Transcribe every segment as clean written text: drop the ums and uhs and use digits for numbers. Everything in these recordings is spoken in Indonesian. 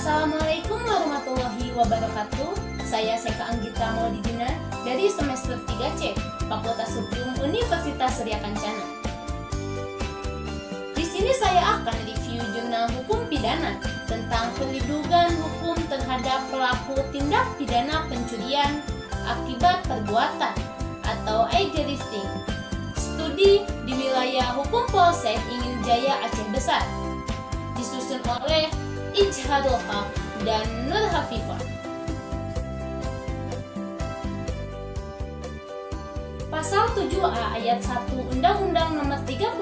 Assalamualaikum warahmatullahi wabarakatuh. Saya Seka Anggita Maulidina dari semester 3C, Fakultas Hukum Universitas Surya Kencana. Di sini saya akan review jurnal hukum pidana tentang perlindungan hukum terhadap pelaku tindak pidana pencurian akibat perbuatan atau ageristing. Studi di wilayah hukum Polsek Ingin Jaya Aceh Besar. Disusun oleh Ijhadul Haq dan Nur Hafifah. Pasal 7A ayat 1 Undang-Undang Nomor 31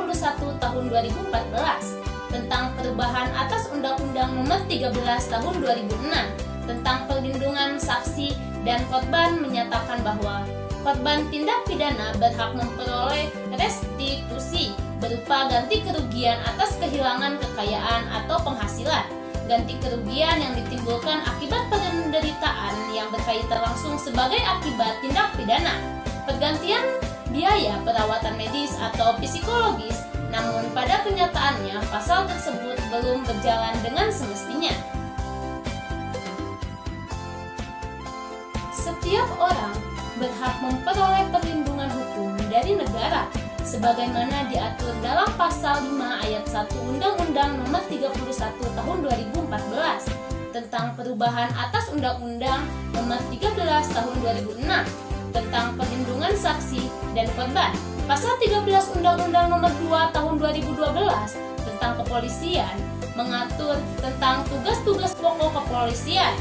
Tahun 2014 tentang perubahan atas Undang-Undang Nomor 13 Tahun 2006 tentang perlindungan saksi dan korban menyatakan bahwa korban tindak pidana berhak memperoleh restitusi berupa ganti kerugian atas kehilangan kekayaan atau penghasilan, ganti kerugian yang ditimbulkan akibat penderitaan yang berkaitan langsung sebagai akibat tindak pidana, pergantian biaya perawatan medis atau psikologis, namun pada kenyataannya pasal tersebut belum berjalan dengan semestinya. Setiap orang berhak memperoleh perlindungan hukum dari negara sebagaimana diatur dalam pasal 5 ayat 1 Undang-Undang Nomor 31 Tahun 2014 tentang perubahan atas Undang-Undang Nomor 13 Tahun 2006 tentang perlindungan saksi dan korban, pasal 13 Undang-Undang Nomor 2 Tahun 2012 tentang kepolisian mengatur tentang tugas-tugas pokok kepolisian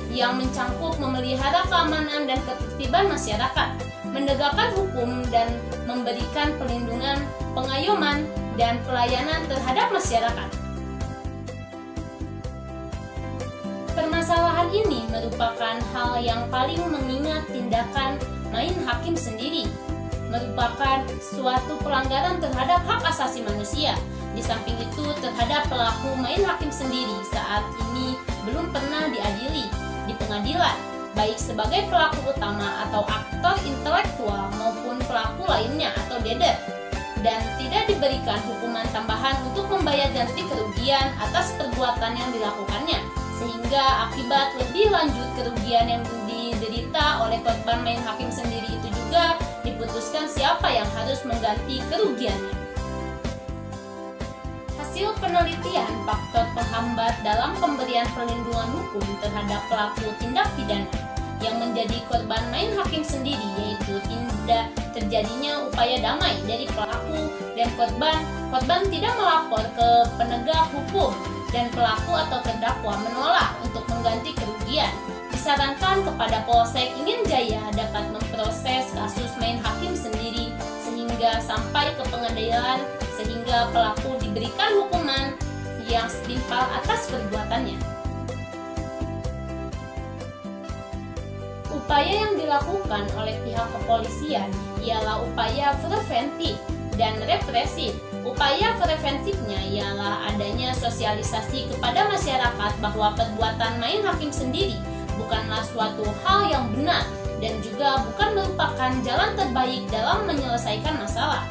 yang mencangkup memelihara keamanan dan ketertiban masyarakat, menegakkan hukum dan memberikan perlindungan, pengayoman, dan pelayanan terhadap masyarakat. Permasalahan ini merupakan hal yang paling mengingat tindakan main hakim sendiri, merupakan suatu pelanggaran terhadap hak asasi manusia. Di samping itu terhadap pelaku main hakim sendiri saat ini belum pernah diadili di pengadilan, baik sebagai pelaku utama atau aktor intelektual maupun pelaku lainnya atau deder, dan tidak diberikan hukuman tambahan untuk membayar ganti kerugian atas perbuatan yang dilakukannya, sehingga akibat lebih lanjut kerugian yang diderita oleh korban main hakim sendiri itu juga diputuskan siapa yang harus mengganti kerugiannya. Hasil penelitian faktor penghambat dalam pemberian perlindungan hukum terhadap pelaku tindak pidana yang menjadi korban main hakim sendiri, yaitu tidak terjadinya upaya damai dari pelaku dan korban tidak melapor ke penegak hukum, dan pelaku atau terdakwa menolak untuk mengganti kerugian. Disarankan kepada Polsek Ingin Jaya dapat memproses kasus main hakim sendiri sehingga sampai ke pengadilan, sehingga pelaku diberikan hukuman yang setimpal atas perbuatannya. Upaya yang dilakukan oleh pihak kepolisian ialah upaya preventif dan represif. Upaya preventifnya ialah adanya sosialisasi kepada masyarakat bahwa perbuatan main hakim sendiri bukanlah suatu hal yang benar dan juga bukan merupakan jalan terbaik dalam menyelesaikan masalah.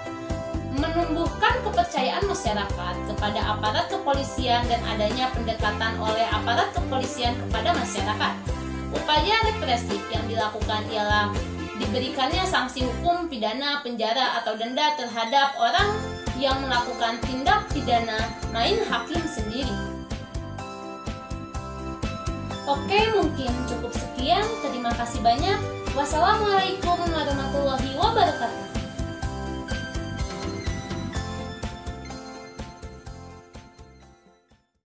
Menumbuhkan kepercayaan masyarakat kepada aparat kepolisian dan adanya pendekatan oleh aparat kepolisian kepada masyarakat. Upaya represif yang dilakukan ialah diberikannya sanksi hukum pidana, penjara, atau denda terhadap orang yang melakukan tindak pidana main hakim sendiri. Oke, mungkin cukup sekian. Terima kasih banyak. Wassalamualaikum warahmatullahi wabarakatuh.